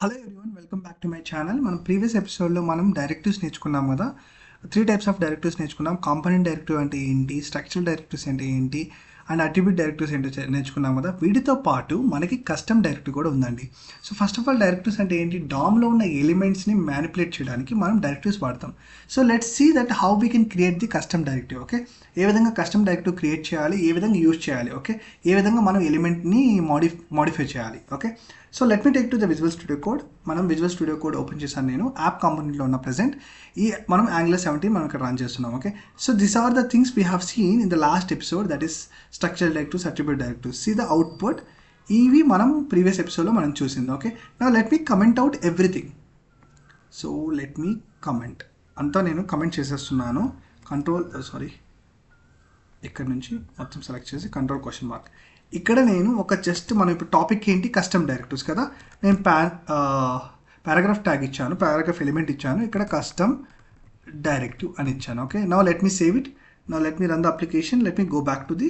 Hello everyone, welcome back to my channel. మనం previous ఎపిసోడ్లో మనం డైరెక్టివ్స్ నేర్చుకున్నాం కదా. 3 టైప్స్ ఆఫ్ డైరెక్టివ్స్ నేర్చుకున్నాం. కాంపోనెంట్ డైరెక్టివ్ అంటే ఏంటి, స్ట్రక్చరల్ డైరెక్టివ్స్ అంటే ఏంటి, అండ్ అట్రిబ్యూట్ డైరెక్టివ్స్ ఏంటో నేర్చుకున్నాం కదా. వీటితో పాటు మనకి కస్టమ్ డైరెక్టివ్ కూడా ఉందండి. So first of all directives అంటే ఏంటి, డామ్లో ఉన్న ఎలిమెంట్స్ని మ్యానిపులేట్ చేయడానికి మనం డైరెక్టివ్స్ వాడతాం. So let's see that how we can create the custom directive. Okay, ఏ విధంగా కస్టమ్ డైరెక్టివ్ క్రియేట్ చేయాలి, ఏ విధంగా యూజ్ చేయాలి, ఓకే, ఏ విధంగా మనం ఎలిమెంట్ని మాడిఫై చేయాలి. Okay, so let me take to the visual studio code. మనం విజువల్ స్టూడియో కోడ్ ఓపెన్ చేశాను నేను. యాప్ కాంపోనెంట్లో ఉన్న ప్రెసెంట్ మనం Angular 17 మనం ఇక్కడ రన్ చేస్తున్నాం. Okay, so this are the things we have seen in the last episode, that is structural directives, attribute directives. See the output. ఇవి మనం ప్రీవియస్ ఎపిసోడ్లో మనం చూసింది. ఓకే, నా let me comment out everything. So let me comment అంతా నేను comment చేసేస్తున్నాను. ఇక్కడ నుంచి మొత్తం సెలెక్ట్ చేసి కంట్రోల్ క్వశ్చన్ మార్క్. ఇక్కడ నేను ఒక జస్ట్ మనం ఇప్పుడు టాపిక్ ఏంటి, కస్టమ్ డైరెక్టివ్స్ కదా. నేను పారాగ్రాఫ్ ట్యాగ్ ఇచ్చాను, పారాగ్రాఫ్ ఎలిమెంట్ ఇచ్చాను, ఇక్కడ కస్టమ్ డైరెక్టివ్ అని ఇచ్చాను. Okay, now let me save it. Now let me run the application. Let me go back to the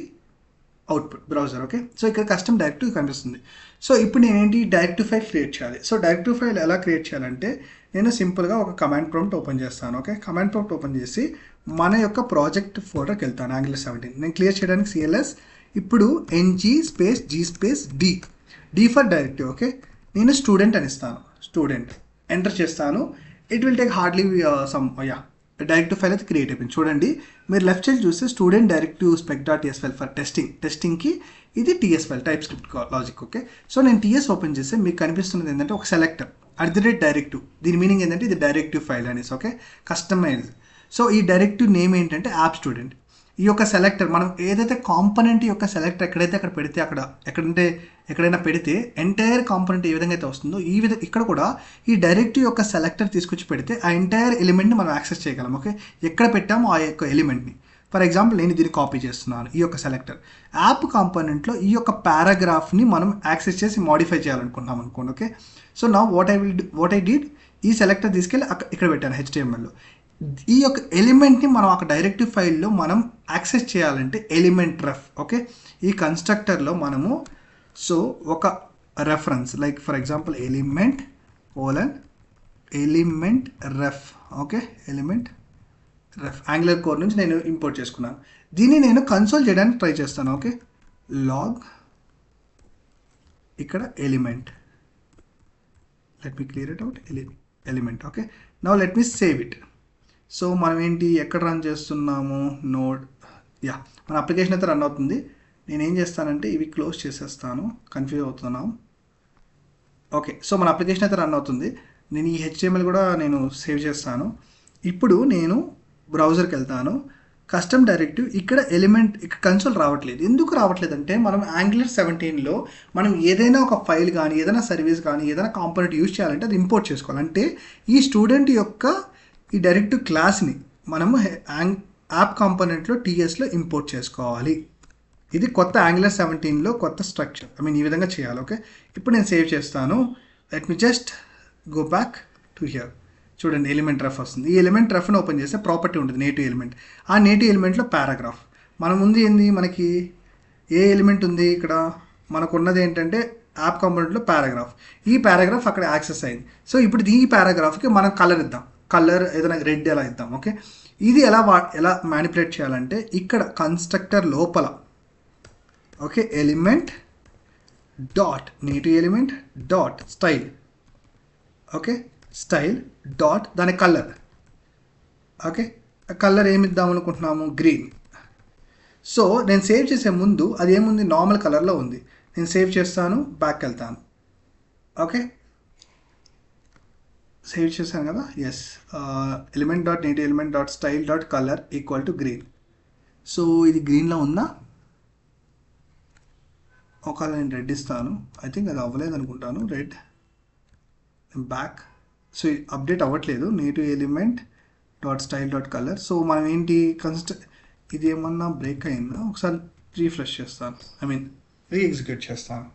output browser. Okay, so ఇక్కడ custom directive కనిపిస్తుంది. So ఇప్పుడు నేనేంటి, directive file create చేయాలి. So directive file ఎలా create చేయాలంటే నేను సింపుల్గా ఒక కమాండ్ ప్రాంప్ట్ ఓపెన్ చేస్తాను. ఓకే, కమాండ్ ప్రాంప్ట్ ఓపెన్ చేసి మన యొక్క ప్రాజెక్ట్ ఫోల్డర్కి వెళ్తాను. Angular 17 నేను క్లియర్ చేయడానికి CLS. ఇప్పుడు NG_D ఫర్ డైరెక్టివ్. ఓకే, నేను స్టూడెంట్ అని ఇస్తాను. స్టూడెంట్ ఎంటర్ చేస్తాను. It will take hardly directive file అయితే క్రియేట్ అయిపోయింది. చూడండి, మీరు లెఫ్ట్ సైడ్ చూస్తే student directive spec.ts file for టెస్టింగ్కి ఇది TS file, TypeScript logic. Okay, so నేను TS ఓపెన్ చేస్తే మీకు కనిపిస్తున్నది ఏంటంటే ఒక సెలెక్టర్ @డైరెక్టివ్. దీని మీనింగ్ ఏంటంటే ఇది డైరెక్టివ్ ఫైల్ అనేసి. Okay, customize. సో ఈ డైరెక్టివ్ నేమ్ ఏంటంటే యాప్ స్టూడెంట్. ఈ యొక్క సెలెక్టర్ మనం ఏదైతే కాంపోనెంట్ యొక్క సెలెక్టర్ ఎక్కడైతే అక్కడ పెడితే ఎక్కడైనా పెడితే ఎంటైర్ కాంపోనెంట్ ఏ విధంగా అయితే వస్తుందో ఈ విధంగా ఇక్కడ కూడా ఈ డైరెక్టివ్ యొక్క సెలెక్టర్ తీసుకొచ్చి పెడితే ఆ ఎంటైర్ ఎలిమెంట్ని మనం యాక్సెస్ చేయగలం. ఓకే, ఎక్కడ పెట్టామో ఆ యొక్క ఎలిమెంట్ని. ఫర్ ఎగ్జాంపుల్ నేను దీన్ని కాపీ చేస్తున్నాను. ఈ యొక్క సెలెక్టర్ యాప్ కాంపోనెంట్లో ఈ యొక్క పారాగ్రాఫ్ని మనం యాక్సెస్ చేసి మాడిఫై చేయాలనుకుంటున్నాం అనుకోండి. ఓకే, సో నా వాట్ ఐ డిడ్, ఈ సెలెక్టర్ తీసుకెళ్ళి ఇక్కడ పెట్టాను HTML. ఈ యొక్క ఎలిమెంట్ని మనం ఒక డైరెక్టివ్ ఫైల్లో మనం యాక్సెస్ చేయాలంటే ఎలిమెంట్ రెఫ్. ఓకే, ఈ కన్స్ట్రక్టర్లో మనము సో ఒక reference like for example element ref. Okay, element ref Angular core నుంచి నేను ఇంపోర్ట్ చేసుకున్నాను. దీన్ని నేను కన్సోల్ చేయడానికి ట్రై చేస్తాను. ఓకే, లాగ్ ఇక్కడ element, let me clear it out, element. Okay, now let me save it. So మనం ఏంటి, ఎక్కడ రన్ చేస్తున్నాము, నోడ్ మన అప్లికేషన్ అయితే రన్ అవుతుంది. నేను ఏం చేస్తానంటే ఇవి క్లోజ్ చేసేస్తాను, కన్ఫ్యూజ్ అవుతున్నాం. ఓకే, సో మన అప్లికేషన్ అయితే రన్ అవుతుంది. నేను ఈ HTML కూడా నేను సేవ్ చేస్తాను. ఇప్పుడు నేను బ్రౌజర్కి వెళ్తాను. కస్టమ్ డైరెక్టివ్ ఇక్కడ ఎలిమెంట్ ఇక్కడ కన్సోల్ రావట్లేదు. ఎందుకు రావట్లేదు అంటే మనం Angular 17లో మనం ఏదైనా ఒక ఫైల్ కానీ ఏదైనా సర్వీస్ కానీ ఏదైనా కాంపోనెంట్ యూజ్ చేయాలంటే అది ఇంపోర్ట్ చేసుకోవాలి. అంటే ఈ స్టూడెంట్ యొక్క ఈ డైరెక్టివ్ క్లాస్ని మనము యాప్ కాంపోనెంట్లో TSలో ఇంపోర్ట్ చేసుకోవాలి. ఇది కొత్త Angular 17లో కొత్త స్ట్రక్చర్. ఈ విధంగా చేయాలి. ఓకే, ఇప్పుడు నేను సేవ్ చేస్తాను. Let me just go back to hear. చూడండి, ఎలిమెంట్ రెఫ్ వస్తుంది. ఈ ఎలిమెంట్ రెఫ్ని ఓపెన్ చేస్తే ప్రాపర్టీ ఉంటుంది, నేటివ్ ఎలిమెంట్. ఆ నేటివ్ ఎలిమెంట్లో పారాగ్రాఫ్. మన ముందు ఏంది, మనకి ఏ ఎలిమెంట్ ఉంది ఇక్కడ, మనకు ఉన్నది ఏంటంటే యాప్ కాంపోనెంట్లో పారాగ్రాఫ్. ఈ పారాగ్రాఫ్ అక్కడ యాక్సెస్ అయింది. సో ఇప్పుడు ఈ పారాగ్రాఫ్కి మనం కలర్ ఇద్దాం. కలర్ ఏదైనా రెడ్ ఎలా ఇద్దాం. ఓకే, ఇది ఎలా మ్యానిపులేట్ చేయాలంటే ఇక్కడ కన్స్ట్రక్టర్ లోపల okay element dot native element dot style. Okay, style dot దాని కలర్. ఓకే, కలర్ ఏమి ఇద్దాం అనుకుంటున్నాము, గ్రీన్. సో నేను సేవ్ చేసే ముందు అది ఏముంది, నార్మల్ కలర్లో ఉంది. నేను సేవ్ చేస్తాను, బ్యాక్ వెళ్తాను. ఓకే, సేవ్ చేశాను కదా. Yes, element dot native element dot style dot colour equal to green. So ఇది గ్రీన్లో ఉందా, ఒకవేళ నేను రెడ్ ఇస్తాను. ఐ థింక్ అది అవ్వలేదు అనుకుంటాను, రెడ్. బ్యాక్. సో అప్డేట్ అవ్వట్లేదు, native element dot style dot colour. So మనం ఏంటి ఇది ఏమన్నా బ్రేక్ అయిందా, ఒకసారి రీఫ్రెష్ చేస్తాను, రీఎగ్జిక్యూట్ చేస్తాను.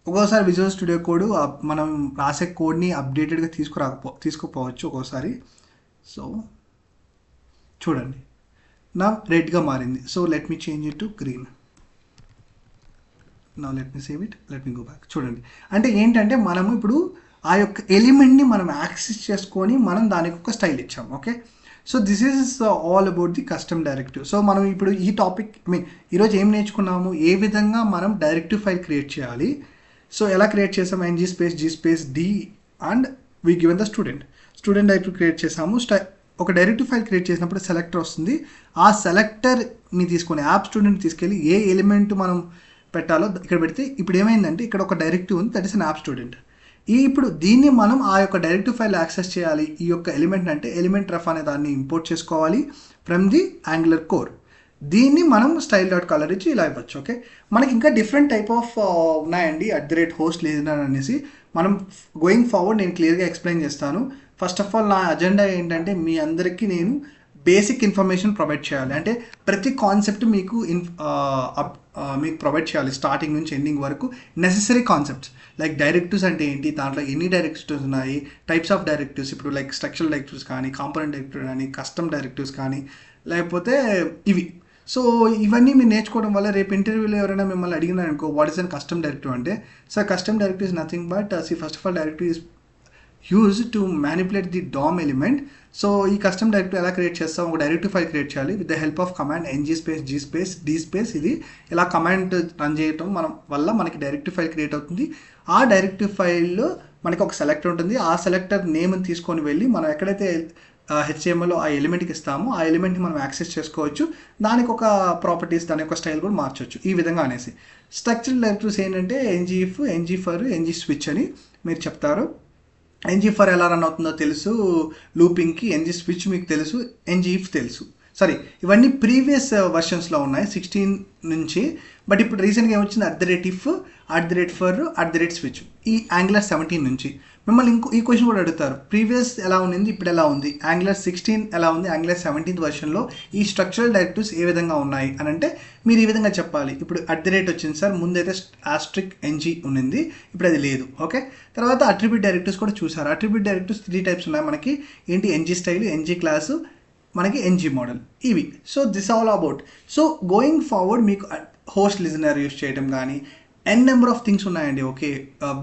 ఒక్కోసారి విజువల్ స్టూడియో కోడ్ మనం రాసే కోడ్ని అప్డేటెడ్గా తీసుకోపోవచ్చు ఒక్కోసారి. సో చూడండి, నా రెడ్గా మారింది. So let me change it to green. Now let me save it, let me go back. చూడండి, అంటే ఏంటంటే మనము ఇప్పుడు ఆ యొక్క ఎలిమెంట్ని మనం యాక్సెస్ చేసుకొని మనం దానికి ఒక స్టైల్ ఇచ్చాం. Okay, so this is all about the custom directive. So మనం ఇప్పుడు ఈ టాపిక్ ఈరోజు ఏం నేర్చుకున్నాము, ఏ విధంగా మనం డైరెక్టివ్ ఫైల్ క్రియేట్ చేయాలి. సో ఎలా క్రియేట్ చేసాము, NG space G space D and we given the student directive create చేసాము. ఒక డైరెక్టివ్ ఫైల్ క్రియేట్ చేసినప్పుడు సెలెక్టర్ వస్తుంది. ఆ సెలెక్టర్ని తీసుకొని యాప్ స్టూడెంట్ తీసుకెళ్ళి ఏ ఎలిమెంట్ మనం పెట్టాలో ఇక్కడ పెడితే ఇప్పుడు ఏమైందంటే ఇక్కడ ఒక డైరెక్టివ్ ఉంది, that is an app student. ఇప్పుడు దీన్ని మనం ఆ యొక్క డైరెక్టివ్ ఫైల్ యాక్సెస్ చేయాలి. ఈ యొక్క ఎలిమెంట్ అంటే ఎలిమెంట్ రఫ్ అనే దాన్ని ఇంపోర్ట్ చేసుకోవాలి ఫ్రమ్ ది యాంగులర్ కోర్. దీన్ని మనం style.color ఇచ్చి ఇలా ఇవ్వచ్చు. ఓకే, మనకి ఇంకా డిఫరెంట్ టైప్ ఆఫ్ ఉన్నాయండి @host listener అనేసి. మనం గోయింగ్ ఫార్వర్డ్ నేను క్లియర్గా ఎక్స్ప్లెయిన్ చేస్తాను. ఫస్ట్ ఆఫ్ ఆల్ నా అజెండా ఏంటంటే మీ అందరికీ నేను బేసిక్ ఇన్ఫర్మేషన్ ప్రొవైడ్ చేయాలి. అంటే ప్రతి కాన్సెప్ట్ మీకు మీకు ప్రొవైడ్ చేయాలి స్టార్టింగ్ నుంచి ఎండింగ్ వరకు. నెసెసరీ కాన్సెప్ట్స్ లైక్ డైరెక్టివ్స్ అంటే ఏంటి, దాంట్లో ఎన్ని డైరెక్టివ్స్ ఉన్నాయి, టైప్స్ ఆఫ్ డైరెక్టివ్స్, ఇప్పుడు లైక్ స్ట్రక్చరల్ డైరెక్టివ్స్ కానీ, కాంపోనెంట్ డైరెక్టివ్ కానీ, కస్టమ్ డైరెక్టివ్స్ కానీ, లేకపోతే ఇవి. సో ఇవన్నీ మీరు నేర్చుకోవడం వల్ల రేపు ఇంటర్వ్యూలో ఎవరైనా మిమ్మల్ని అడిగినారు అనుకో, what is an custom directive అంటే, sir custom directive is nothing but first of all directive is use to manipulate the DOM element. So ఈ కస్టమ్ డైరెక్టివ్ ఎలా క్రియేట్ చేస్తాం, ఒక డైరెక్టివ్ ఫైల్ క్రియేట్ చేయాలి with the help of command NG space G space D space. ఇది ఇలా command run చేయటం వల్ల మనకి డైరెక్టివ్ ఫైల్ క్రియేట్ అవుతుంది. ఆ డైరెక్టివ్ ఫైల్లో మనకి ఒక సెలెక్టర్ ఉంటుంది. ఆ సెలెక్టర్ నేమ్ని తీసుకొని వెళ్ళి మనం ఎక్కడైతే HTML ఆ ఎలిమెంట్కి ఇస్తామో ఆ ఎలిమెంట్ని మనం యాక్సెస్ చేసుకోవచ్చు. దానికి ఒక ప్రాపర్టీస్, దాని యొక్క స్టైల్ కూడా మార్చవచ్చు ఈ విధంగా అనేసి. స్ట్రక్చరల్ డైరెక్టివ్స్ ఏంటంటే ఎన్జీఇఫ్, ఎన్జీ ఫర్, ఎన్జీ స్విచ్ అని మీరు చెప్తారు. ఎన్జీ ఫర్ ఎలా రన్ అవుతుందో తెలుసు లూపింగ్కి, ఎన్జీ స్విచ్ మీకు తెలుసు, ఎన్జీఇఫ్ తెలుసు. సారీ, ఇవన్నీ ప్రీవియస్ వర్షన్స్లో ఉన్నాయి 16 నుంచి. బట్ ఇప్పుడు రీసెంట్గా ఏమొచ్చింది @if, @for, @switch ఈ Angular 17 నుంచి. మిమ్మల్ని ఈ క్వశ్చన్ కూడా అడుగుతారు, ప్రీవియస్ ఎలా ఉంది, ఇప్పుడు ఎలా ఉంది, Angular 16 ఎలా ఉంది, Angular 17th వర్షన్లో ఈ స్ట్రక్చరల్ డైరెక్టివ్స్ ఏ విధంగా ఉన్నాయి అని అంటే మీరు ఈ విధంగా చెప్పాలి. ఇప్పుడు వచ్చింది సార్, ముందైతే *ng ఉన్నింది, ఇప్పుడు అది లేదు. ఓకే, తర్వాత అట్రిబ్యూట్ డైరెక్టివ్స్ కూడా చూసారు. అట్రిబ్యూట్ డైరెక్టివ్స్ 3 టైప్స్ ఉన్నాయి మనకి. ఏంటి, ఎన్జీ స్టైల్, ఎన్జీ క్లాసు, మనకి ఎన్జీ మోడల్, ఇవి. So this all about. So going forward మీకు హోస్ట్ లిజనర్ యూస్ చేయడం కానీ నెంబర్ ఆఫ్ థింగ్స్ ఉన్నాయండి. Okay,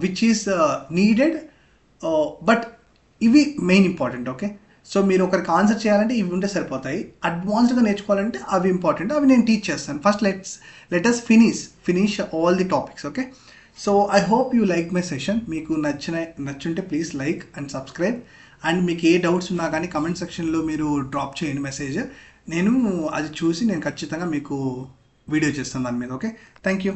which is needed, but ఇవి మెయిన్ ఇంపార్టెంట్. ఓకే, సో మీరు ఒకరికి ఆన్సర్ చేయాలంటే ఇవి ఉంటే సరిపోతాయి. అడ్వాన్స్డ్గా నేర్చుకోవాలంటే అవి ఇంపార్టెంట్, అవి నేను టీచ్ చేస్తాను. First let us finish all the topics. Okay, so I hope you like my session. మీకు నచ్చుంటే please like and subscribe. And మీకు ఏ డౌట్స్ ఉన్నా కానీ కమెంట్ సెక్షన్లో మీరు డ్రాప్ చేయండి మెసేజ్. నేను అది చూసి నేను ఖచ్చితంగా మీకు వీడియో చేస్తాను దాని మీద. Okay, thank you.